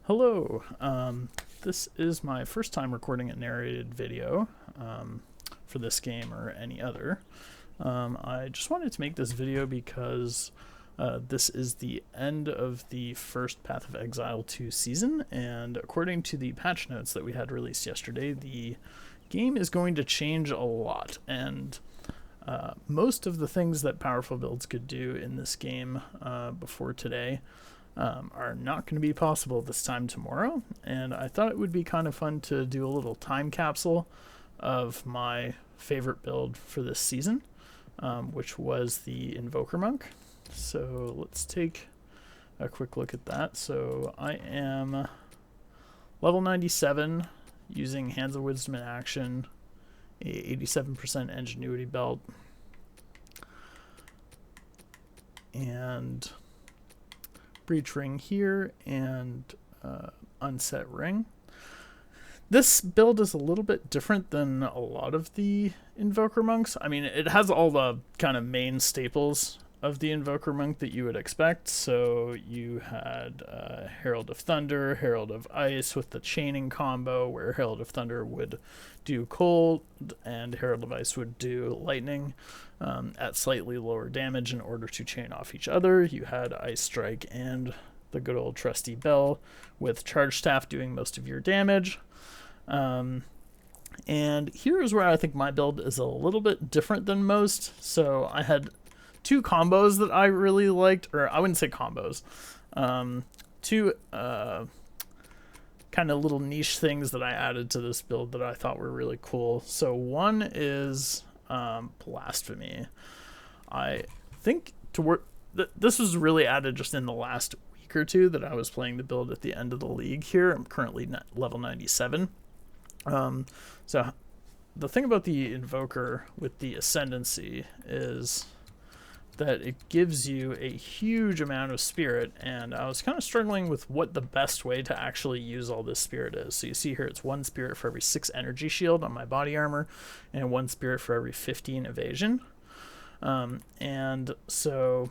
Hello. This is my first time recording a narrated video for this game or any other. I just wanted to make this video because this is the end of the first Path of Exile 2 season, and according to the patch notes that we had released yesterday, the game is going to change a lot, and most of the things that powerful builds could do in this game before today are not going to be possible this time tomorrow, and I thought it would be kind of fun to do a little time capsule of my favorite build for this season, which was the Invoker Monk. So let's take a quick look at that. So I am level 97 using Hands of Wisdom in action, a 87% Ingenuity belt, and Breach Ring here, and Unset Ring. This build is a little bit different than a lot of the Invoker Monks. I mean, it has all the kind of main staples of the Invoker Monk that you would expect. So you had Herald of Thunder, Herald of Ice with the chaining combo, where Herald of Thunder would do cold and Herald of Ice would do lightning at slightly lower damage in order to chain off each other. You had Ice Strike and the good old trusty Bell with Charge Staff doing most of your damage. And here's where I think my build is a little bit different than most. So I had two combos that I really liked, or I wouldn't say combos, two kind of little niche things that I added to this build that I thought were really cool. So one is Blasphemy. I think this was really added just in the last week or two that I was playing the build at the end of the league here. I'm currently level 97. So the thing about the Invoker with the Ascendancy is that it gives you a huge amount of spirit, and I was kind of struggling with what the best way to actually use all this spirit is. So you see here it's 1 spirit for every 6 energy shield on my body armor, and 1 spirit for every 15 evasion. And so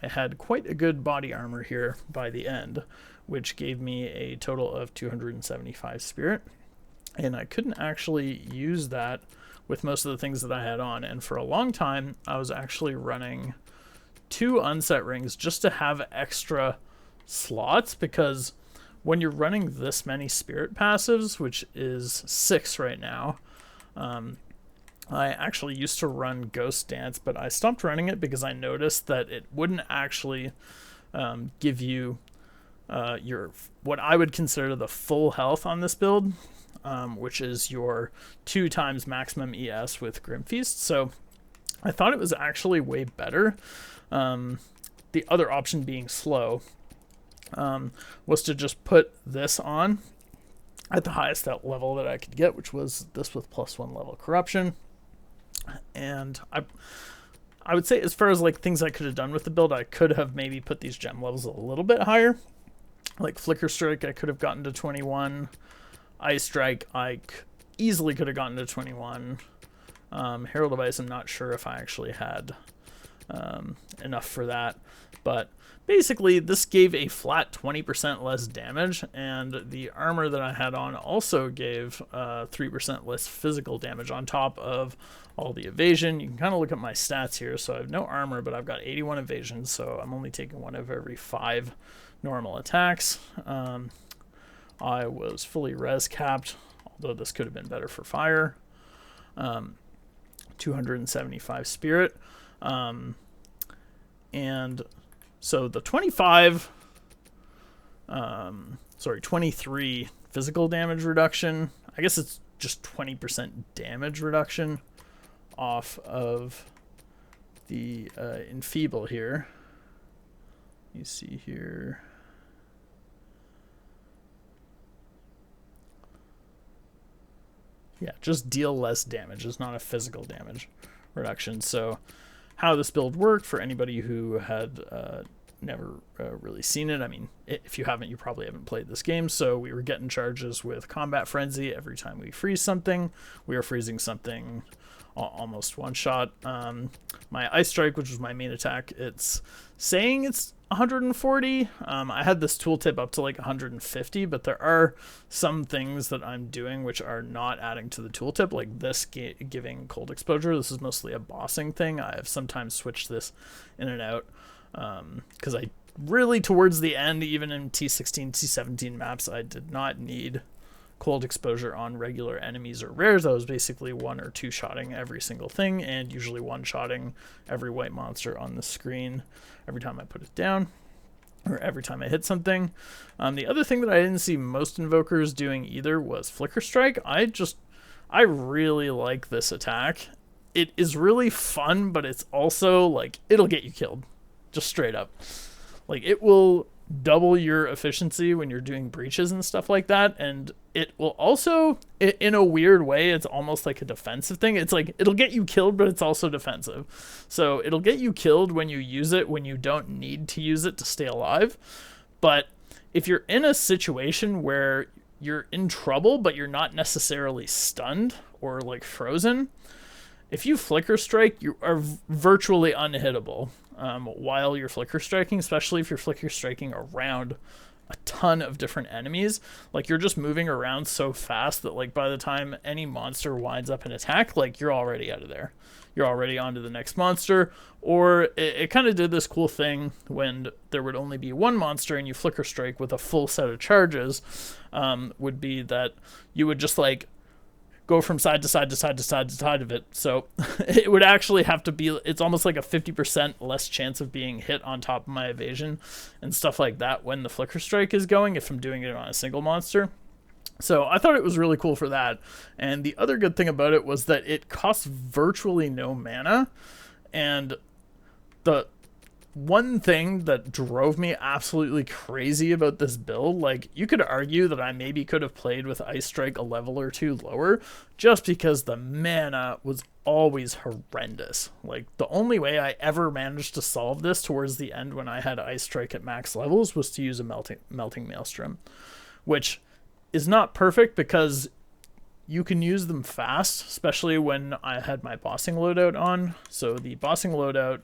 I had quite a good body armor here by the end, which gave me a total of 275 spirit, and I couldn't actually use that with most of the things that I had on. And for a long time, I was actually running 2 unset rings just to have extra slots, because when you're running this many spirit passives, which is 6 right now, I actually used to run Ghost Dance, but I stopped running it because I noticed that it wouldn't actually give you your what I would consider the full health on this build, which is your 2 times maximum ES with Grim Feast. So I thought it was actually way better. The other option being slow was to just put this on at the highest level that I could get, which was this with +1 level corruption. And I would say, as far as like things I could have done with the build, I could have maybe put these gem levels a little bit higher. Like Flicker Strike, I could have gotten to 21. Ice Strike, I easily could have gotten to 21. Herald of Ice, I'm not sure if I actually had enough for that. But basically, this gave a flat 20% less damage, and the armor that I had on also gave 3% less physical damage on top of all the evasion. You can kind of look at my stats here. So I have no armor, but I've got 81 evasion, so I'm only taking 1 of every 5 normal attacks. I was fully res capped, although this could have been better for fire. 275 spirit. And so the 23 physical damage reduction, I guess it's just 20% damage reduction off of the Enfeeble here. You see here. Yeah, just deal less damage. It's not a physical damage reduction. So how this build worked, for anybody who had never really seen it, I mean, if you haven't, you probably haven't played this game. So we were getting charges with Combat Frenzy every time we freeze something. We were freezing something almost one shot. My Ice Strike, which was my main attack, it's saying it's 140. I had this tooltip up to like 150, but there are some things that I'm doing which are not adding to the tooltip, like this giving cold exposure. This is mostly a bossing thing. I have sometimes switched this in and out because I really, towards the end, even in T16, T17 maps, I did not need cold exposure on regular enemies or rares. I was basically 1 or 2 shotting every single thing, and usually 1 shotting every white monster on the screen every time I put it down, or every time I hit something. The other thing that I didn't see most invokers doing either was Flicker Strike. I really like this attack. It is really fun, but it's also like, it'll get you killed, just straight up. Like, it will double your efficiency when you're doing breaches and stuff like that, and it will also, in a weird way, it's almost like a defensive thing. It's like, it'll get you killed, but it's also defensive. So it'll get you killed when you use it, when you don't need to use it to stay alive. But if you're in a situation where you're in trouble, but you're not necessarily stunned or like frozen, if you Flicker Strike, you are virtually unhittable while you're Flicker Striking, especially if you're Flicker Striking around a ton of different enemies. Like, you're just moving around so fast that, like, by the time any monster winds up an attack, like, you're already out of there. You're already on to the next monster. Or it kind of did this cool thing when there would only be one monster and you Flicker Strike with a full set of charges, would be that you would just, like, go from side to side to side to side to side of it. So it would actually have to be, it's almost like a 50% less chance of being hit on top of my evasion and stuff like that when the Flicker Strike is going, if I'm doing it on a single monster. So I thought it was really cool for that. And the other good thing about it was that it costs virtually no mana. And the one thing that drove me absolutely crazy about this build, like, you could argue that I maybe could have played with Ice Strike a level or 2 lower, just because the mana was always horrendous. Like, the only way I ever managed to solve this towards the end when I had Ice Strike at max levels was to use a Melting Maelstrom, which is not perfect because you can use them fast, especially when I had my bossing loadout on. So the bossing loadout,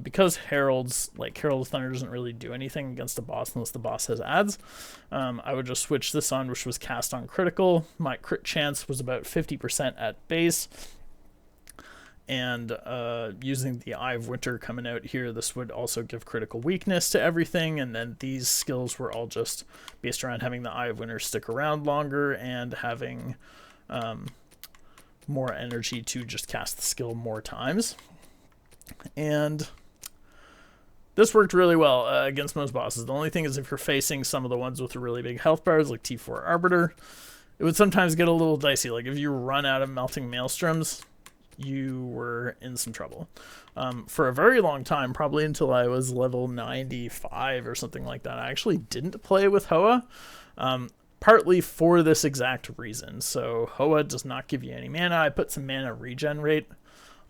because Herald's, like, Herald of Thunder doesn't really do anything against the boss unless the boss has adds, I would just switch this on, which was cast on critical. My crit chance was about 50% at base. And using the Eye of Winter coming out here, this would also give critical weakness to everything. And then these skills were all just based around having the Eye of Winter stick around longer and having more energy to just cast the skill more times. And this worked really well against most bosses. The only thing is, if you're facing some of the ones with the really big health bars, like T4 Arbiter, it would sometimes get a little dicey. Like, if you run out of Melting Maelstroms, you were in some trouble. For a very long time, probably until I was level 95 or something like that, I actually didn't play with Hoa, partly for this exact reason. So Hoa does not give you any mana. I put some mana regen rate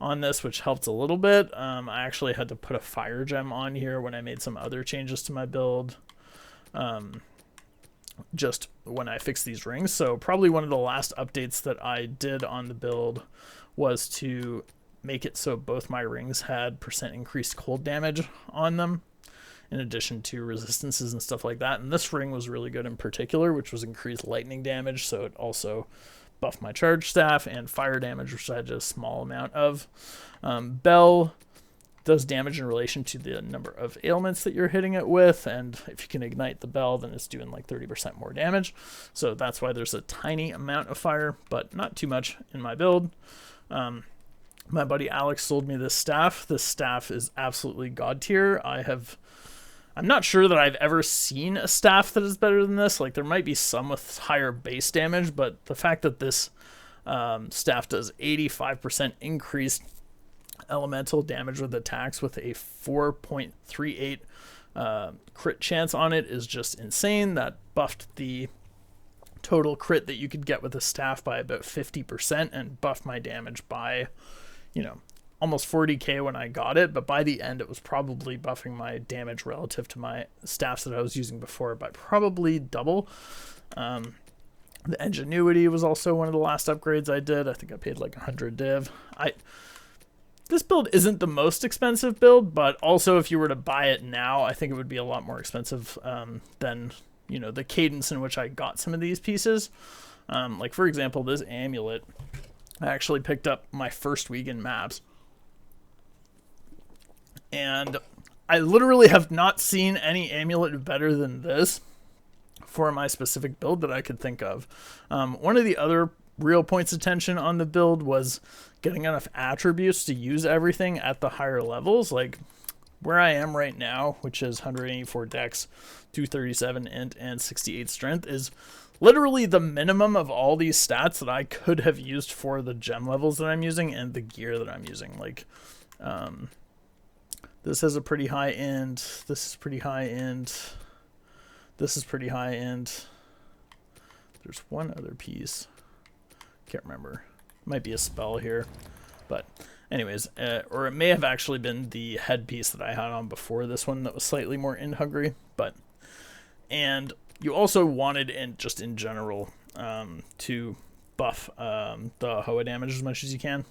on this, which helped a little bit. I actually had to put a fire gem on here when I made some other changes to my build, just when I fixed these rings. So probably one of the last updates that I did on the build was to make it so both my rings had % increased cold damage on them, in addition to resistances and stuff like that. And this ring was really good in particular, which was increased lightning damage, so it also buff my charge staff, and fire damage, which I had just a small amount of. Bell does damage in relation to the number of ailments that you're hitting it with, and if you can ignite the bell, then it's doing like 30% more damage. So that's why there's a tiny amount of fire, but not too much in my build. My buddy Alex sold me this staff. This staff is absolutely god tier. I'm not sure that I've ever seen a staff that is better than this. Like, there might be some with higher base damage, but the fact that this staff does 85% increased elemental damage with attacks with a 4.38 crit chance on it is just insane. That buffed the total crit that you could get with a staff by about 50% and buffed my damage by, almost 40k when I got it, but by the end it was probably buffing my damage relative to my staffs that I was using before by probably double. The Ingenuity was also one of the last upgrades I did. I think I paid like 100 div. this build isn't the most expensive build, but also if you were to buy it now, I think it would be a lot more expensive than, you know, the cadence in which I got some of these pieces. Like, for example, this amulet, I actually picked up my first week in maps. And I literally have not seen any amulet better than this for my specific build that I could think of. One of the other real points of tension on the build was getting enough attributes to use everything at the higher levels. Like where I am right now, which is 184 dex, 237 int, and 68 strength, is literally the minimum of all these stats that I could have used for the gem levels that I'm using and the gear that I'm using. Like, this has a pretty high end. This is pretty high end. This is pretty high end. There's one other piece. Can't remember. Might be a spell here. But anyways, or it may have actually been the headpiece that I had on before this one that was slightly more end hungry. But, and you also wanted, just in general, to buff the Hoa damage as much as you can.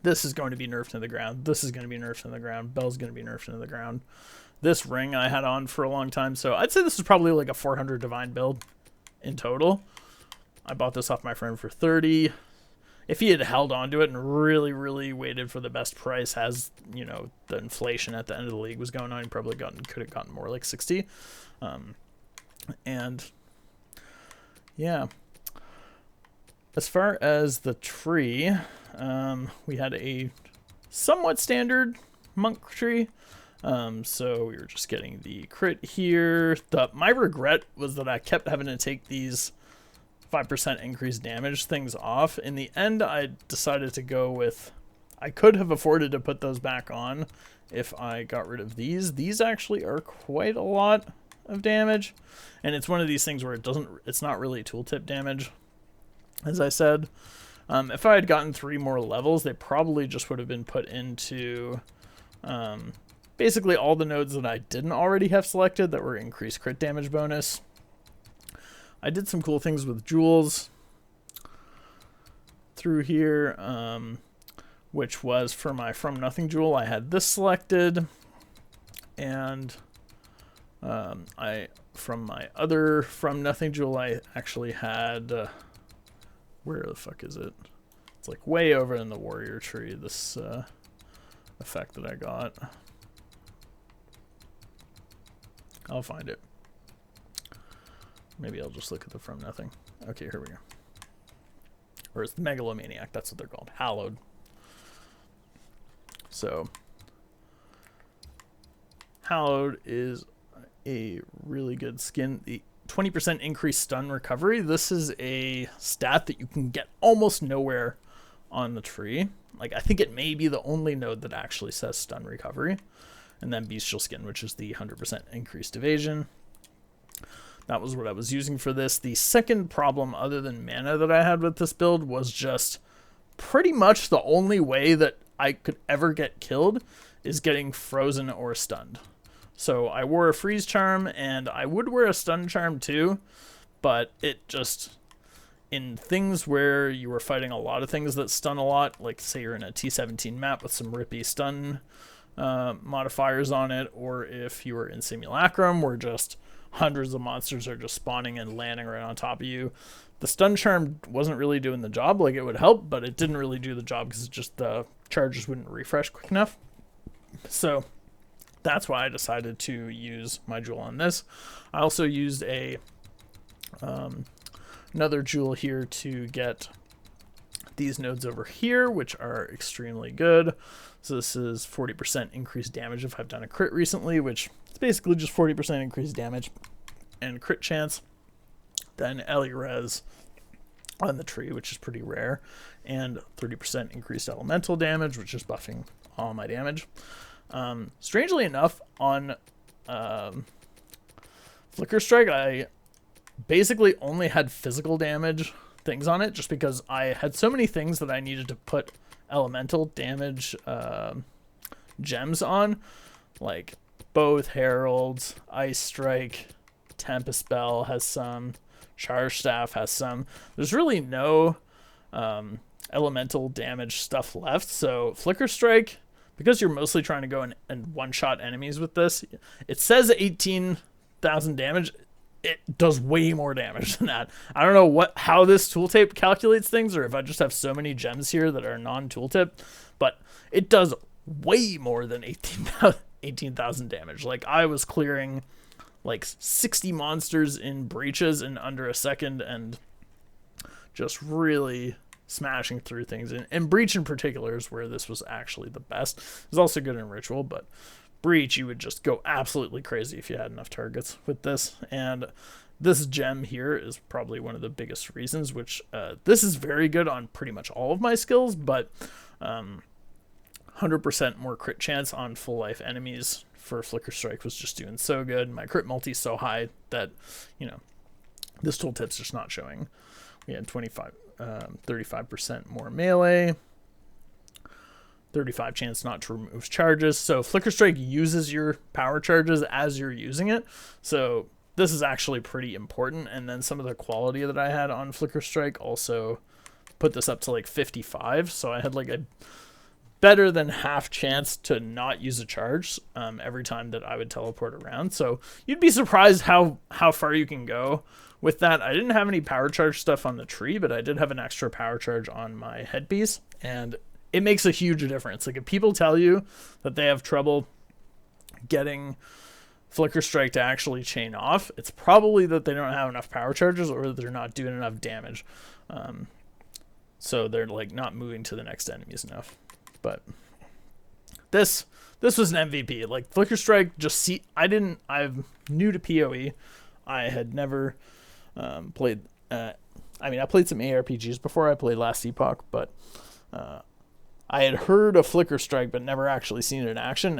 This is going to be nerfed to the ground. This is going to be nerfed to the ground. Bell's going to be nerfed to the ground. This ring I had on for a long time, so I'd say this is probably like a 400 divine build in total. I bought this off my friend for 30. If he had held on to it and really waited for the best price, as you know, the inflation at the end of the league was going on, he probably could have gotten more like 60. And yeah, as far as the tree, we had a somewhat standard monk tree. So we were just getting the crit here. My regret was that I kept having to take these 5% increased damage things off. In the end, I decided to go with, I could have afforded to put those back on if I got rid of these. These actually are quite a lot of damage, and it's one of these things where it's not really tooltip damage, as I said. If I had gotten 3 more levels, they probably just would have been put into basically all the nodes that I didn't already have selected that were increased crit damage bonus. I did some cool things with jewels through here, which was for my From Nothing jewel. I had this selected, and from my other From Nothing jewel, I actually had, where the fuck is it? It's like way over in the warrior tree, this effect that I got. I'll find it. Maybe I'll just look at the From Nothing. Okay, here we go. Or it's the Megalomaniac, that's what they're called. Hallowed. So, Hallowed is a really good skin. The 20% increased stun recovery. This is a stat that you can get almost nowhere on the tree. Like, I think it may be the only node that actually says stun recovery. And then Bestial Skin, which is the 100% increased evasion. That was what I was using for this. The second problem, other than mana, that I had with this build was just pretty much the only way that I could ever get killed is getting frozen or stunned. So I wore a freeze charm, and I would wear a stun charm too, but it just, in things where you were fighting a lot of things that stun a lot, like say you're in a T17 map with some rippy stun modifiers on it, or if you were in Simulacrum where just hundreds of monsters are just spawning and landing right on top of you, the stun charm wasn't really doing the job. Like, it would help, but it didn't really do the job because just the charges wouldn't refresh quick enough. So that's why I decided to use my jewel on this. I also used a another jewel here to get these nodes over here, which are extremely good. So this is 40% increased damage if I've done a crit recently, which is basically just 40% increased damage and crit chance. Then Ellie Res on the tree, which is pretty rare, and 30% increased elemental damage, which is buffing all my damage. Strangely enough, on Flicker Strike, I basically only had physical damage things on it, just because I had so many things that I needed to put elemental damage gems on, like both Heralds, Ice Strike, Tempest Spell has some, Charge Staff has some. There's really no elemental damage stuff left. So Flicker Strike, because you're mostly trying to go and one-shot enemies with this, it says 18,000 damage. It does way more damage than that. I don't know how this tooltip calculates things, or if I just have so many gems here that are non-tooltip, but it does way more than 18,000 damage. Like, I was clearing like 60 monsters in breaches in under a second, and just really smashing through things. And breach in particular is where this was actually the best. It was also good in ritual, but breach, you would just go absolutely crazy if you had enough targets with this. And this gem here is probably one of the biggest reasons, which this is very good on pretty much all of my skills, but 100% more crit chance on full life enemies for Flicker Strike was just doing so good. My crit multi is so high that, you know, this tooltip's just not showing. We had 35% more melee, 35 chance not to remove charges. So Flicker Strike uses your power charges as you're using it. So this is actually pretty important. And then some of the quality that I had on Flicker Strike also put this up to like 55. So I had like a better than half chance to not use a charge every time that I would teleport around. So you'd be surprised how far you can go with that. I didn't have any power charge stuff on the tree, but I did have an extra power charge on my headpiece, and it makes a huge difference. Like, if people tell you that they have trouble getting Flicker Strike to actually chain off, it's probably that they don't have enough power charges or they're not doing enough damage. So they're like not moving to the next enemies enough. But this was an MVP. Like, Flicker Strike, I'm new to PoE. I had never played, I played some ARPGs before. I played Last Epoch, but I had heard of Flicker Strike, but never actually seen it in action.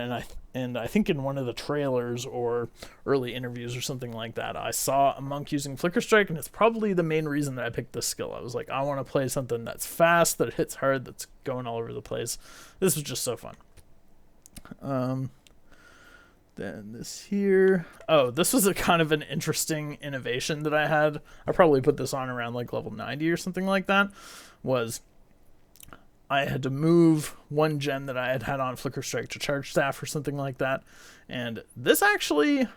And I think in one of the trailers or early interviews or something like that, I saw a monk using Flicker Strike, and it's probably the main reason that I picked this skill. I was like, I want to play something that's fast, that hits hard, that's going all over the place. This was just so fun. Then this here. Oh, this was a kind of an interesting innovation that I had. I probably put this on around like level 90 or something like that. Was I had to move one gem that I had on Flicker Strike to Charge Staff or something like that. And this actually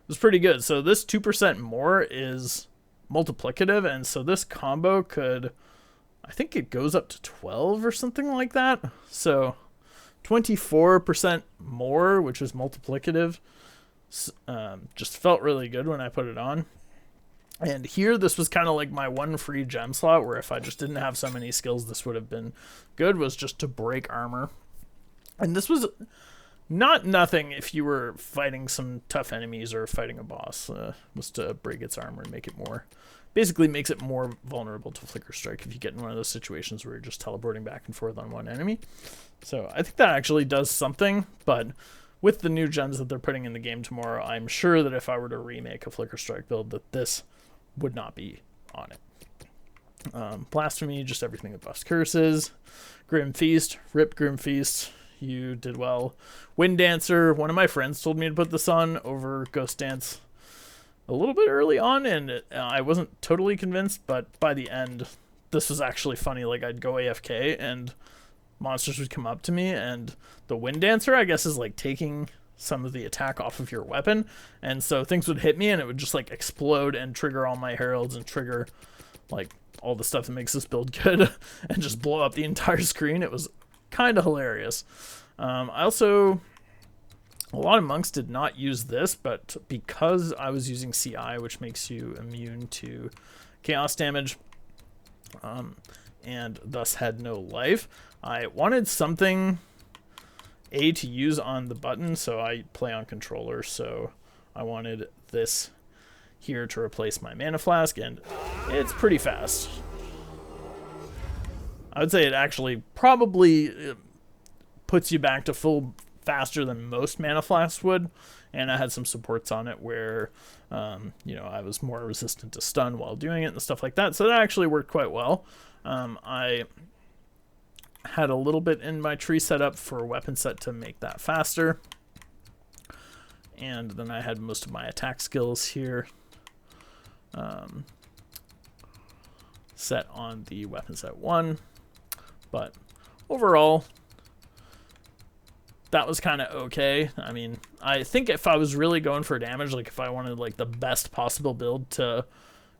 was pretty good. So this 2% more is multiplicative. And so this combo could, I think it goes up to 12 or something like that. So 24% more, which is multiplicative, just felt really good when I put it on. And here, this was kind of like my one free gem slot, where if I just didn't have so many skills, this would have been good, was just to break armor. And this was nothing if you were fighting some tough enemies or fighting a boss, was to break its armor and make it more, basically makes it more vulnerable to Flicker Strike if you get in one of those situations where you're just teleporting back and forth on one enemy. So I think that actually does something, but with the new gems that they're putting in the game tomorrow, I'm sure that if I were to remake a Flicker Strike build, that this would not be on it. Blasphemy, just everything that buffs curses. Grim Feast, rip Grim Feast, you did well. Wind Dancer, one of my friends told me to put this on over Ghost Dance a little bit early on, and I wasn't totally convinced, but by the end, this was actually funny. Like, I'd go AFK, and monsters would come up to me, and the Wind Dancer, I guess, is like taking some of the attack off of your weapon, and so things would hit me, and it would just like explode and trigger all my heralds and trigger like all the stuff that makes this build good and just blow up the entire screen. It was kind of hilarious. I also, a lot of monks did not use this, but because I was using CI, which makes you immune to chaos damage, and thus had no life, I wanted something to use on the button, so I play on controller, so I wanted this here to replace my mana flask, and it's pretty fast. I would say it actually probably puts you back to full faster than most mana flasks would, and I had some supports on it where I was more resistant to stun while doing it and stuff like that, so that actually worked quite well. I had a little bit in my tree set up for a weapon set to make that faster, and then I had most of my attack skills here set on the weapon set 1. But overall, that was kind of okay. I mean, I think if I was really going for damage, like if I wanted like the best possible build to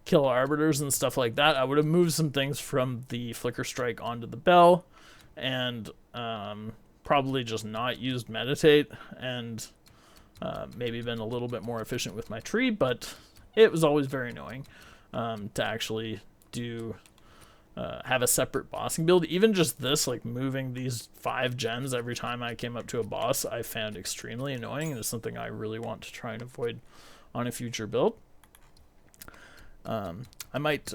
kill arbiters and stuff like that, I would have moved some things from the Flicker Strike onto the Bell, and probably just not used Meditate, and maybe been a little bit more efficient with my tree. But it was always very annoying to actually do have a separate bossing build. Even just this, like moving these 5 gems every time I came up to a boss, I found extremely annoying, and it's something I really want to try and avoid on a future build. I might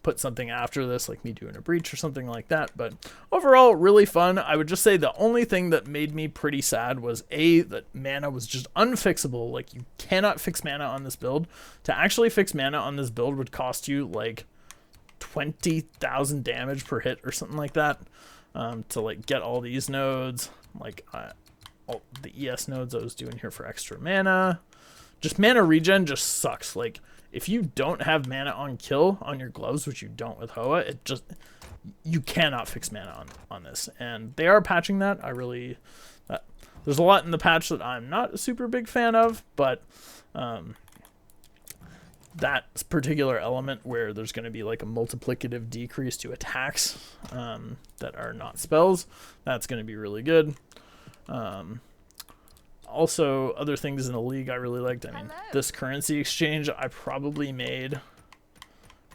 put something after this, like me doing a breach or something like that, but overall, really fun. I would just say the only thing that made me pretty sad was that mana was just unfixable. Like, you cannot fix mana on this build. To actually fix mana on this build would cost you like 20,000 damage per hit or something like that, to like get all these nodes, like all the ES nodes I was doing here for extra mana. Just mana regen just sucks. Like, if you don't have mana on kill on your gloves, which you don't with Hoa, you cannot fix mana on this. And they are patching that. There's a lot in the patch that I'm not a super big fan of, but that particular element where there's going to be like a multiplicative decrease to attacks that are not spells, that's going to be really good. Also, other things in the league I really liked. I mean, this currency exchange I probably made,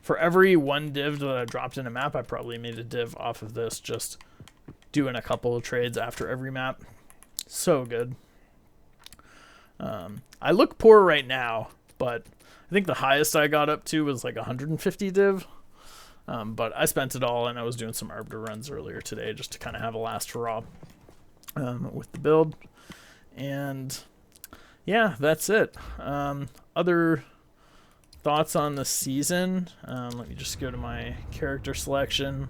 for every 1 div that I dropped in a map, I probably made a div off of this, just doing a couple of trades after every map. So good. I look poor right now, but I think the highest I got up to was like 150 div. But I spent it all, and I was doing some arbiter runs earlier today just to kind of have a last hurrah with the build. And yeah, that's it. Other thoughts on the season? Let me just go to my character selection.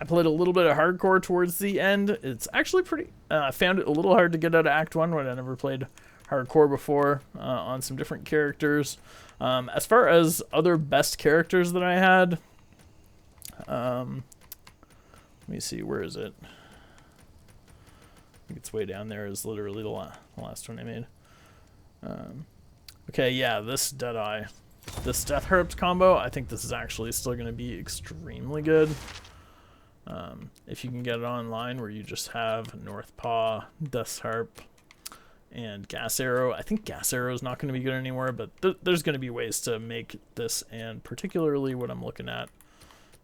I played a little bit of hardcore towards the end. It's actually pretty... I found it a little hard to get out of Act 1 when I never played hardcore before on some different characters. As far as other best characters that I had... let me see, where is it? I think it's way down there. Is literally the last one I made. Okay, yeah, this Deadeye. This Death Harps combo, I think this is actually still going to be extremely good. If you can get it online where you just have North Paw, Death's Harp, and Gas Arrow. I think Gas Arrow is not going to be good anymore, but there's going to be ways to make this, and particularly what I'm looking at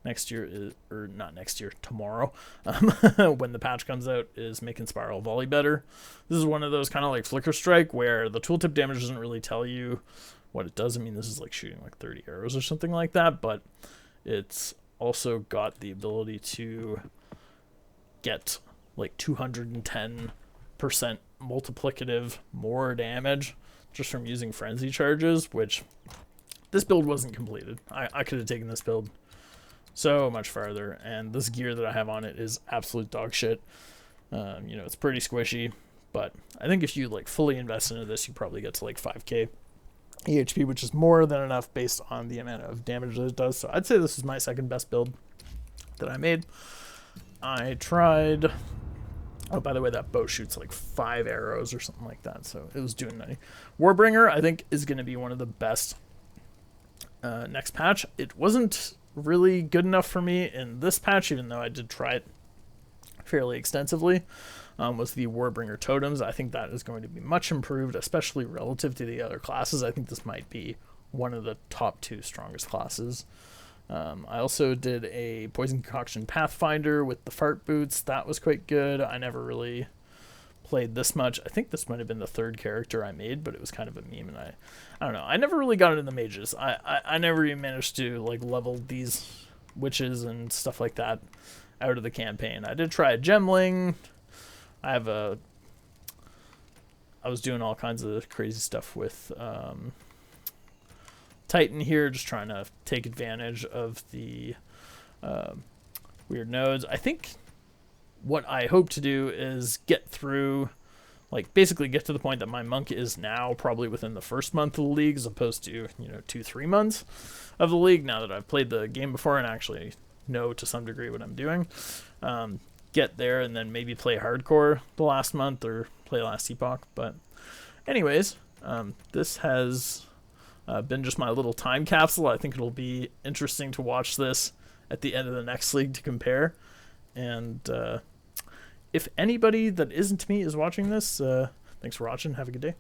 next year or not next year, tomorrow, when the patch comes out, is making Spiral Volley better. This is one of those kind of like Flicker Strike where the tooltip damage doesn't really tell you what it does. I mean, this is like shooting like 30 arrows or something like that, but it's also got the ability to get like 210% multiplicative more damage just from using frenzy charges, which this build wasn't completed. I could have taken this build so much farther, and this gear that I have on it is absolute dog shit. You know, it's pretty squishy, but I think if you like fully invest into this, you probably get to like 5k EHP, which is more than enough based on the amount of damage that it does. So I'd say this is my second best build that I made. I tried... Oh, by the way, that bow shoots like 5 arrows or something like that, so it was doing nothing. Warbringer, I think, is going to be one of the best next patch. It wasn't really good enough for me in this patch, even though I did try it fairly extensively, was the Warbringer totems. I think that is going to be much improved, especially relative to the other classes. I think this might be one of the top 2 strongest classes. I also did a Poison Concoction Pathfinder with the Fart Boots. That was quite good. I never really played this much. I think this might have been the 3rd character I made, but it was kind of a meme, and I don't know. I never really got into the mages. I never even managed to like level these witches and stuff like that out of the campaign. I did try a gemling. I was doing all kinds of crazy stuff with Titan here, just trying to take advantage of the weird nodes. I think what I hope to do is get through, like, basically get to the point that my monk is now probably within the first month of the league, as opposed to, you know, 2-3 months of the league, now that I've played the game before and actually know to some degree what I'm doing. Get there and then maybe play hardcore the last month or play last epoch. But anyways, this has been just my little time capsule. I think it'll be interesting to watch this at the end of the next league to compare. And if anybody that isn't me is watching this, thanks for watching. Have a good day.